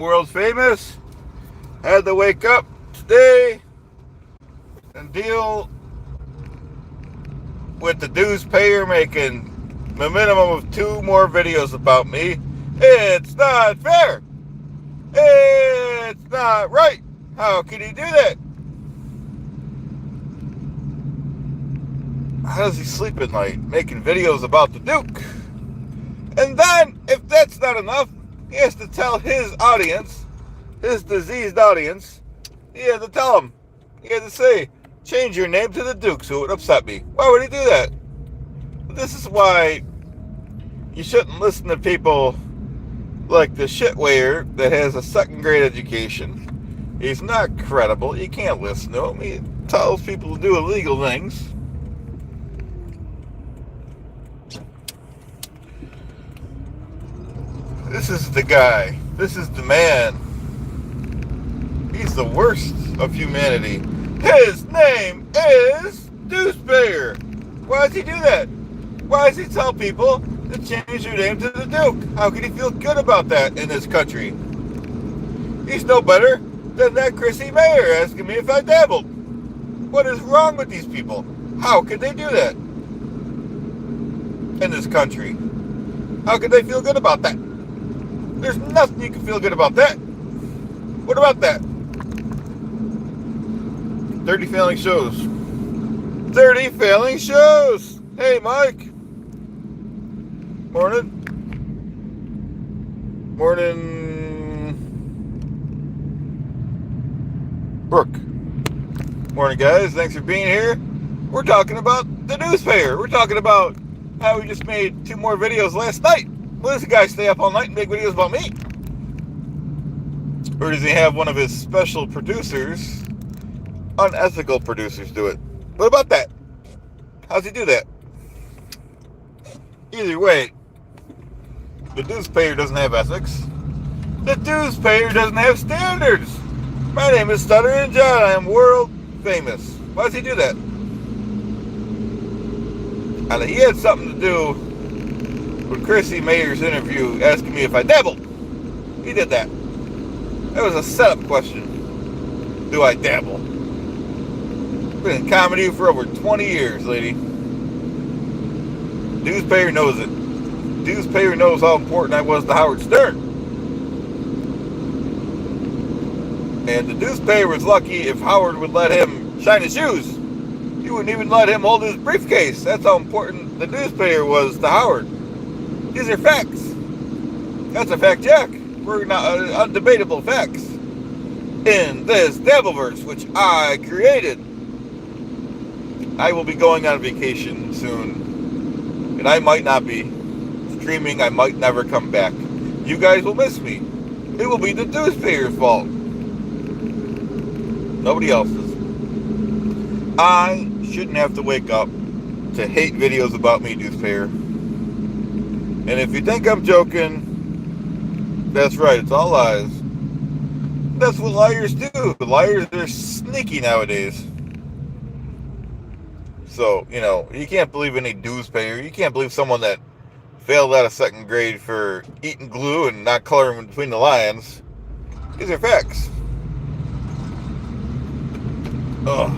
World famous. Had to wake up today and deal with the dues payer making a minimum of 2 more videos about me. It's not fair. It's not right. How can he do that? How does he sleep at night making videos about the Duke? And then, if that's not enough, he has to tell his audience, his diseased audience, he had to tell them, he had to say, change your name to the Duke, so it would upset me. Why would he do that? This is why you shouldn't listen to people like the shitwayer that has a 2nd grade education. He's not credible. You can't listen to him. He tells people to do illegal things. This is the guy. This is the man. He's the worst of humanity. His name is Deucepayer. Why does he do that? Why does he tell people to change their name to the Duke? How can he feel good about that in this country? He's no better than that Chrissy Mayer asking me if I dabbled. What is wrong with these people? How could they do that in this country? How could they feel good about that? There's nothing you can feel good about that. What about that? 30 failing shows. 30 failing shows! Hey, Mike. Morning. Morning. Brooke. Morning, guys. Thanks for being here. We're talking about the newspaper. We're talking about how we just made 2 more videos last night. Well, does the guy stay up all night and make videos about me? Or does he have one of his special producers, unethical producers, do it? What about that? How's he do that? Either way, the dues payer doesn't have ethics. The dues payer doesn't have standards. My name is Stuttering John. I am world famous. Why does he do that? And he had something to do with Chrissy Mayer's interview asking me if I dabbled. He did that. That was a setup question. Do I dabble? Been in comedy for over 20 years, lady. Dues payer knows it. Dues payer knows how important I was to Howard Stern. And the dues payer was lucky if Howard would let him shine his shoes. He wouldn't even let him hold his briefcase. That's how important the dues payer was to Howard. These are facts. That's a fact check. We're not undebatable facts. In this Dabbleverse, which I created, I will be going on vacation soon. And I might not be streaming. I might never come back. You guys will miss me. It will be the dues payer's fault. Nobody else's. I shouldn't have to wake up to hate videos about me, dues payer. And if you think I'm joking, that's right, it's all lies. That's what liars do. Liars are sneaky nowadays. So, you can't believe any dues payer. You can't believe someone that failed out of 2nd grade for eating glue and not coloring between the lines. These are facts. Ugh.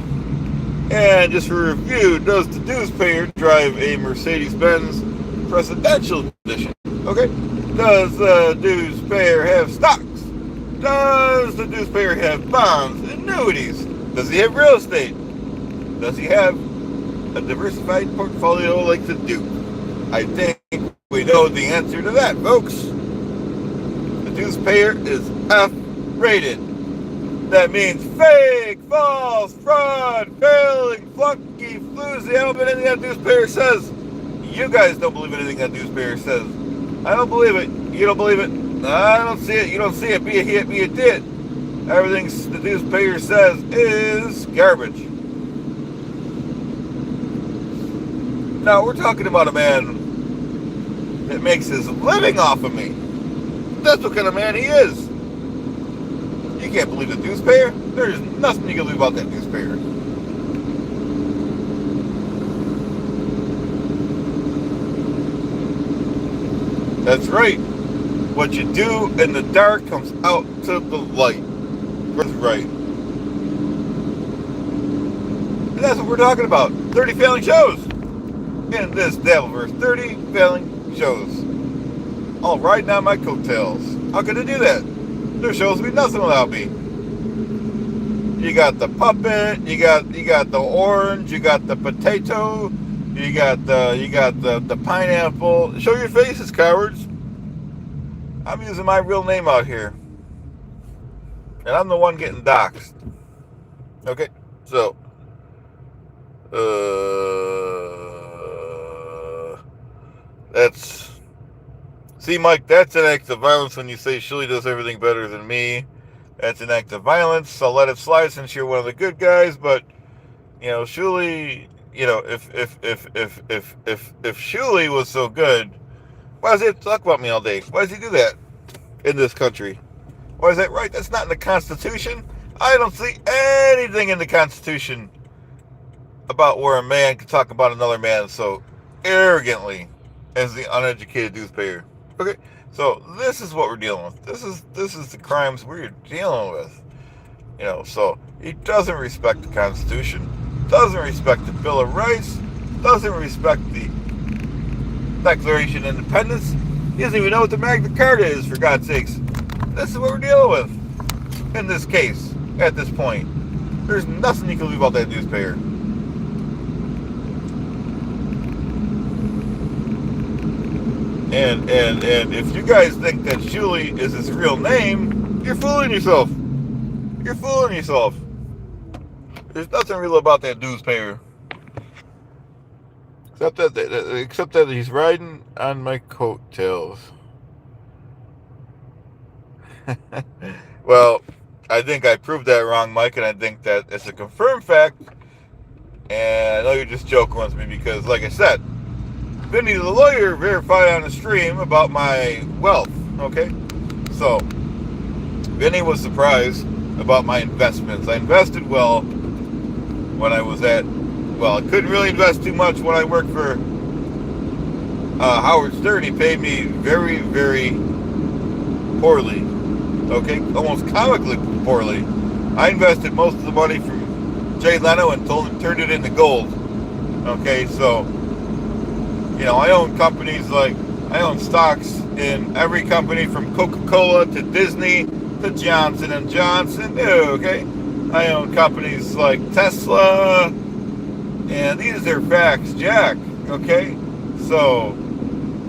And just for review, does the dues payer drive a Mercedes-Benz Presidential Edition? Okay. Does the dues payer have stocks? Does the dues payer have bonds, annuities? Does he have real estate? Does he have a diversified portfolio like the Duke? I think we know the answer to that, folks. The dues payer is F-rated. That means fake, false, fraud, failing, flunky, floozy. I don't believe anything that dues payer says. You guys don't believe anything that dues payer says. I don't believe it. You don't believe it. I don't see it. You don't see it. Be a hit, be a tit. Everything the dues payer says is garbage. Now, we're talking about a man that makes his living off of me. That's what kind of man he is. You can't believe the dues payer. There's nothing you can believe about that dues payer. That's right. What you do in the dark comes out to the light. That's right. And that's what we're talking about. 30 failing shows. In this Dabbleverse, 30 failing shows. All riding on my coattails. How could I do that? Their shows would be nothing without me. You got the puppet, you got the orange, you got the potato, you got the pineapple. Show your faces, cowards. I'm using my real name out here. And I'm the one getting doxxed. Okay? So that's, see, Mike, that's an act of violence when you say Shirley does everything better than me. That's an act of violence. I'll let it slide since you're one of the good guys, but Shirley, if Shirley was so good, why does he have to talk about me all day? Why does he do that in this country? Why is that right? That's not in the Constitution. I don't see anything in the Constitution about where a man can talk about another man so arrogantly as the uneducated newspayer. Okay, so this is what we're dealing with. This is the crimes we're dealing with. So he doesn't respect the Constitution, doesn't respect the Bill of Rights, doesn't respect the Declaration of Independence. He doesn't even know what the Magna Carta is, for God's sakes. This is what we're dealing with in this case at this point. There's nothing you can do about that newspayer. And if you guys think that Shirley is his real name, you're fooling yourself. You're fooling yourself. There's nothing real about that newspaper. Except that he's riding on my coattails. Well, I think I proved that wrong, Mike, and I think that it's a confirmed fact. And I know you're just joking with me because, like I said, Vinny the lawyer verified on the stream about my wealth, okay? So, Vinny was surprised about my investments. I invested well when I was I couldn't really invest too much when I worked for Howard Stern. He paid me very, very poorly, okay? Almost comically poorly. I invested most of the money from Jay Leno and turned it into gold, okay? So, I own companies I own stocks in every company from Coca-Cola to Disney to Johnson & Johnson, okay? I own companies like Tesla, and these are facts, Jack, okay? So,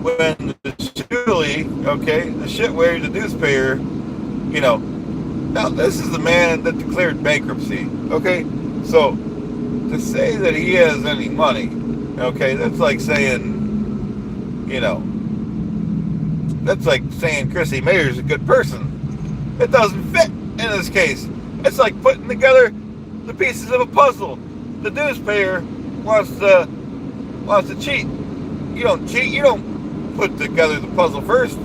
when the Shirley, okay, the shitware, the newspayer, now this is the man that declared bankruptcy, okay? So, to say that he has any money, okay, that's like saying, that's like saying Chrissy Mayer's a good person. It doesn't fit in this case. It's like putting together the pieces of a puzzle. The newspayer wants to cheat. You don't cheat. You don't put together the puzzle first.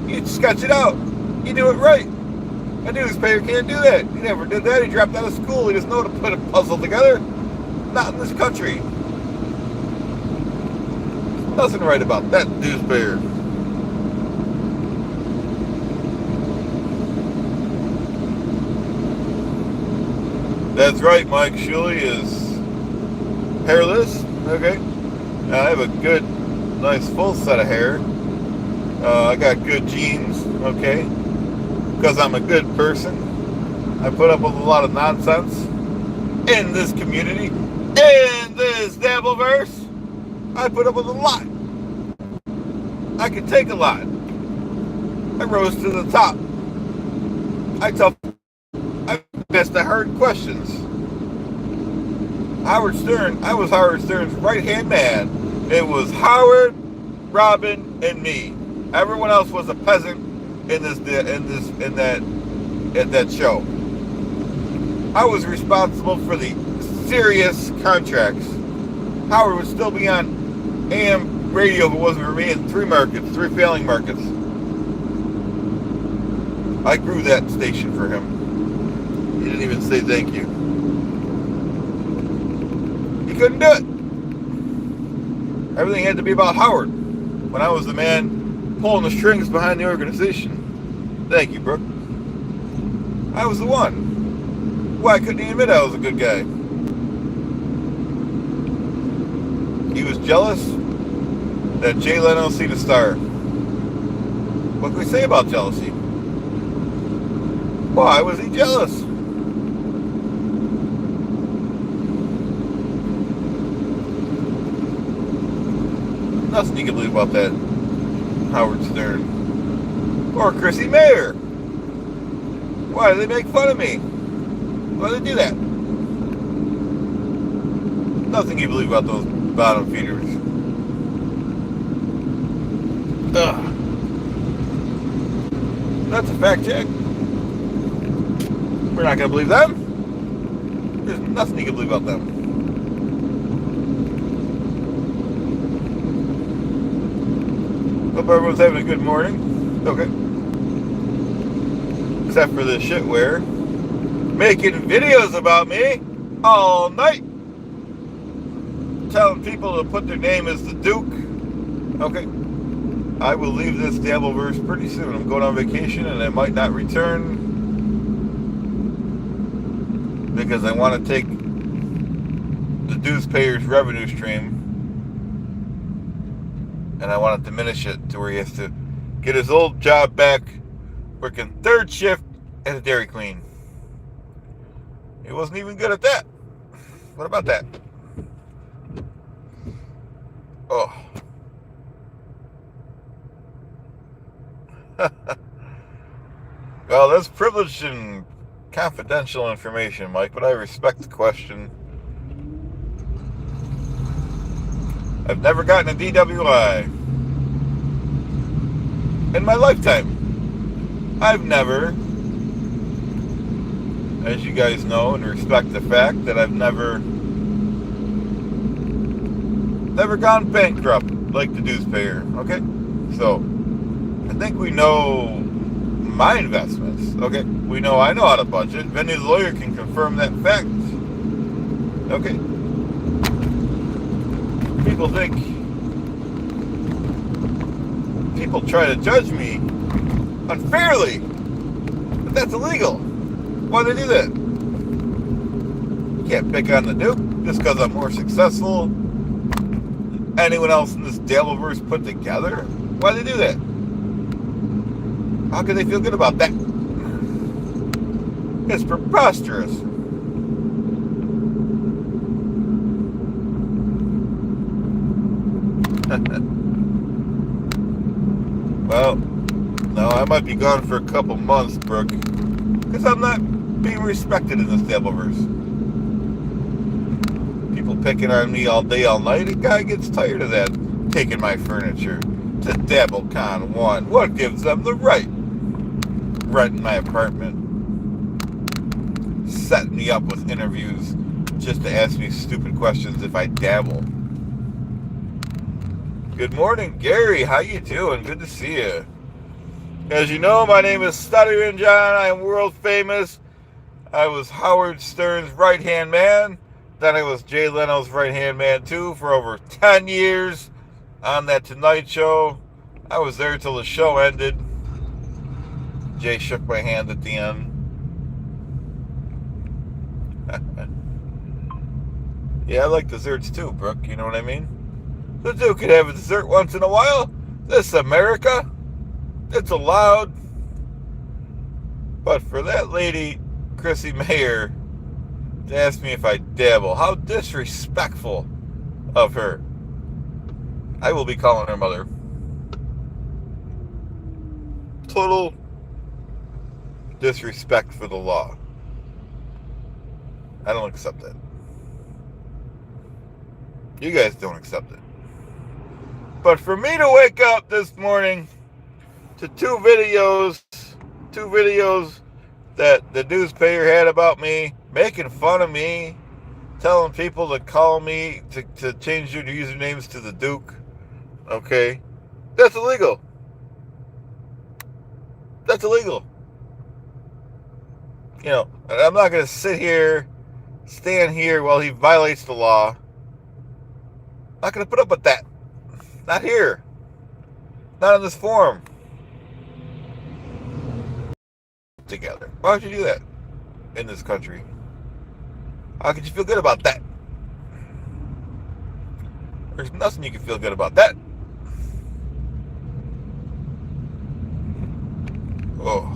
You sketch it out. You do it right. A newspayer can't do that. He never did that. He dropped out of school. He doesn't know how to put a puzzle together. Not in this country. There's nothing right about that newspaper. That's right, Mike. Shirley is hairless. Okay. I have a good, nice full set of hair. I got good genes. Okay. Because I'm a good person. I put up with a lot of nonsense in this community, in this Dabbleverse. I put up with a lot. I can take a lot. I rose to the top. I asked the hard questions. Howard Stern, I was Howard Stern's right-hand man. It was Howard, Robin, and me. Everyone else was a peasant in that show. I was responsible for the serious contracts. Howard would still be on AM radio if it wasn't for me in three failing markets. I grew that station for him. He didn't even say thank you. He couldn't do it. Everything had to be about Howard. When I was the man pulling the strings behind the organization. Thank you, Brooke. I was the one. Why couldn't he admit I was a good guy? He was jealous that Jay Leno seen a star. What can we say about jealousy? Why was he jealous? Nothing you can believe about that. Howard Stern. Or Chrissy Mayer. Why do they make fun of me? Why do they do that? Nothing you believe about those bottom feeders. Ugh. That's a fact check. We're not going to believe them. There's nothing you can believe about them. Hope everyone's having a good morning. Okay. Except for this shitware. Making videos about me all night. Telling people to put their name as the Duke. Okay. I will leave this Dabbleverse pretty soon. I'm going on vacation and I might not return because I want to take the dues payer's revenue stream and I want to diminish it to where he has to get his old job back working third shift at a Dairy Queen. He wasn't even good at that. What about that? Oh. Well, that's privileged and confidential information, Mike, but I respect the question. I've never gotten a DWI in my lifetime. I've never, as you guys know and respect the fact that I've never gone bankrupt like the dues payer, okay? So, I think we know my investments, okay? We know I know how to budget. Vinny's lawyer can confirm that fact, okay? People try to judge me unfairly, but that's illegal. Why do they do that? You can't pick on the Duke just because I'm more successful than anyone else in this Dabbleverse put together. Why do they do that? How can they feel good about that? It's preposterous. Well, no, I might be gone for a couple months, Brooke, because I'm not being respected in this Dabbleverse. People picking on me all day, all night. A guy gets tired of that, taking my furniture to DabbleCon 1. What gives them the right? Renting my apartment, setting me up with interviews just to ask me stupid questions if I dabble. Good morning, Gary. How you doing? Good to see you. As you know, my name is Stuttering John. I am world famous. I was Howard Stern's right-hand man. Then I was Jay Leno's right-hand man, too, for over 10 years on that Tonight Show. I was there till the show ended. Jay shook my hand at the end. Yeah, I like desserts, too, Brooke. You know what I mean? The Duke could have a dessert once in a while. This America, it's allowed. But for that lady, Chrissy Mayer, to ask me if I dabble, how disrespectful of her. I will be calling her mother. Total disrespect for the law. I don't accept that. You guys don't accept it. But for me to wake up this morning to two videos that the newspaper had about me, making fun of me, telling people to call me, to change your usernames to the Duke, okay? That's illegal. That's illegal. You know, I'm not going to stand here while he violates the law. I'm not going to put up with that. Not here. Not in this forum. Together. Why would you do that in this country? How could you feel good about that? There's nothing you can feel good about that. Oh.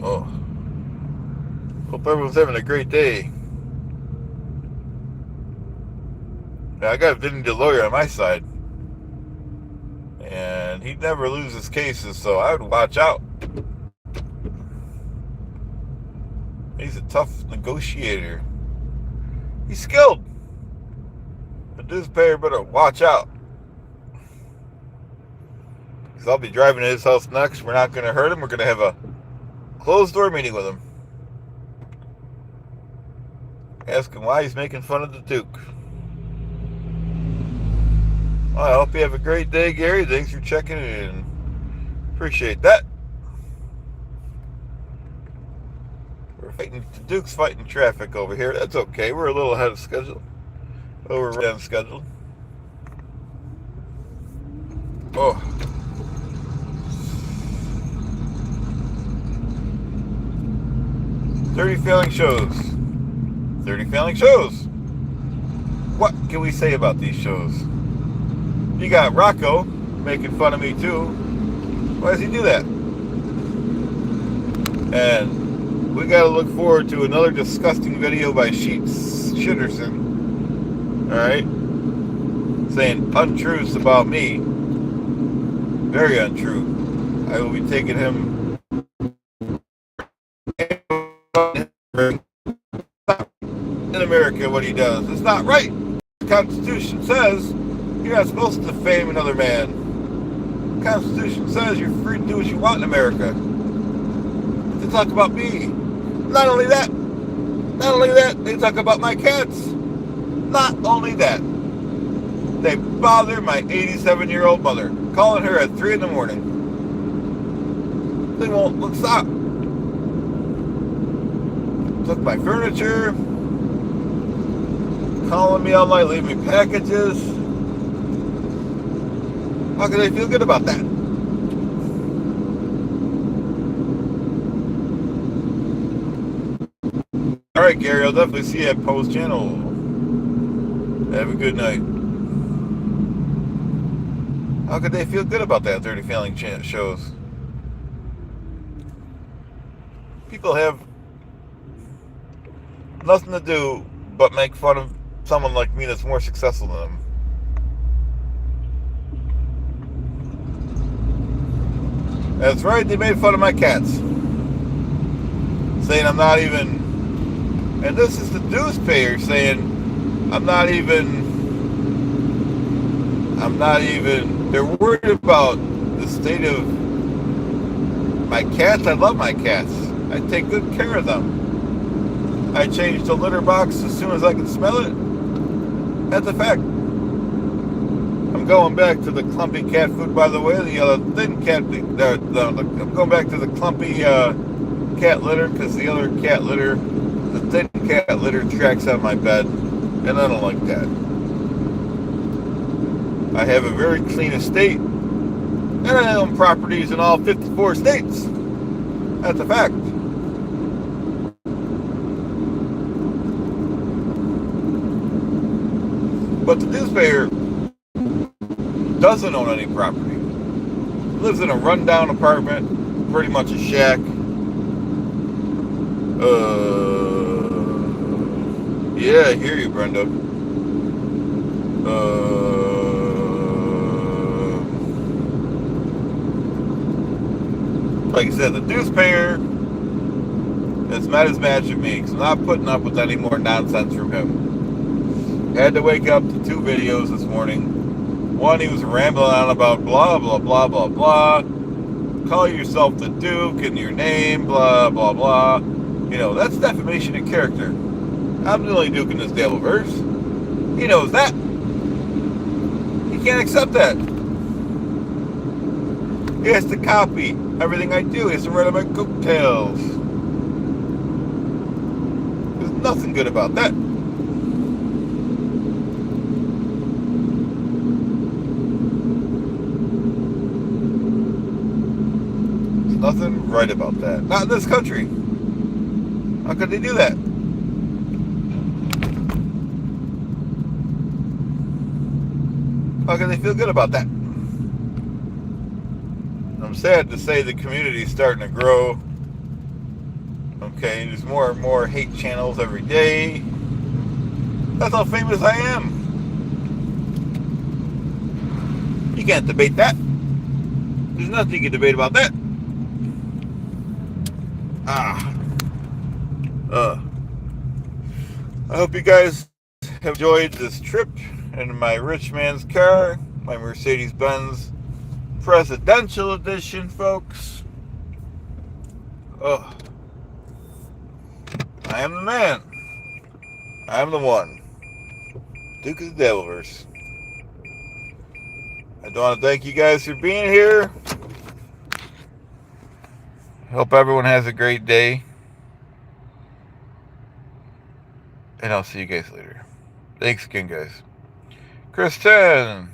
Oh. Hope everyone's having a great day. Now, I got a Vinny the lawyer on my side. And he never loses cases, so I would watch out. He's a tough negotiator. He's skilled. The dude's payer better watch out. Because I'll be driving to his house next. We're not going to hurt him. We're going to have a closed door meeting with him. Ask him why he's making fun of the Duke. Well, I hope you have a great day, Gary. Thanks for checking in. Appreciate that. We're fighting, the Duke's fighting traffic over here. That's okay. We're a little ahead of schedule. Over schedule. Oh. Dirty failing shows. 30 failing shows. What can we say about these shows? You got Rocco making fun of me too. Why does he do that? And we got to look forward to another disgusting video by Shitterson. Alright? Saying untruths about me. Very untrue. I will be taking him in America what he does. It's not right. The Constitution says you're not supposed to defame another man. The Constitution says you're free to do what you want in America. But they talk about me. Not only that, they talk about my cats. Not only that, they bother my 87-year-old mother, calling her at 3 in the morning. They won't stop. Took my furniture, calling me all night, leaving me packages. How can they feel good about that? Alright, Gary, I'll definitely see you at Post Channel. Have a good night. How could they feel good about that 30 failing shows? People have nothing to do but make fun of someone like me that's more successful than them. That's right, they made fun of my cats. Saying I'm not even... And this is the dues payer saying I'm not even... They're worried about the state of my cats. I love my cats. I take good care of them. I change the litter box as soon as I can smell it. That's a fact. I'm going back to the clumpy cat food, by the way. The thin cat... I'm going back to the clumpy cat litter, because the other cat litter, the thin cat litter, tracks on my bed, and I don't like that. I have a very clean estate, and I own properties in all 54 states. That's a fact. But the newspaper doesn't own any property. Lives in a rundown apartment, pretty much a shack. Yeah, I hear you, Brenda. Like I said, the dues payer has met his match with me, because I'm not putting up with any more nonsense from him. Had to wake up to 2 videos this morning. One, he was rambling on about blah, blah, blah, blah, blah. Call yourself the Duke and your name, blah, blah, blah. You know, that's defamation of character. I'm the only Duke in this Dableverse. He knows that. He can't accept that. He has to copy everything I do. He has to ride on my coattails. There's nothing good about that. nothing right about that. Not in this country. How could they do that? How can they feel good about that? I'm sad to say the community's starting to grow. Okay, there's more and more hate channels every day. That's how famous I am. You can't debate that. There's nothing you can debate about that. I hope you guys have enjoyed this trip in my rich man's car, my Mercedes-Benz Presidential Edition, folks. Oh, I am the man. I am the one. Duke of the Devilverse. I do want to thank you guys for being here. Hope everyone has a great day. And I'll see you guys later. Thanks again, guys. Kristen.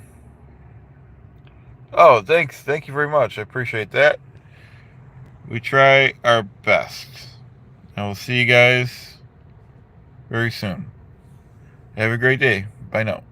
Oh, thanks. Thank you very much. I appreciate that. We try our best. And we'll see you guys very soon. Have a great day. Bye now.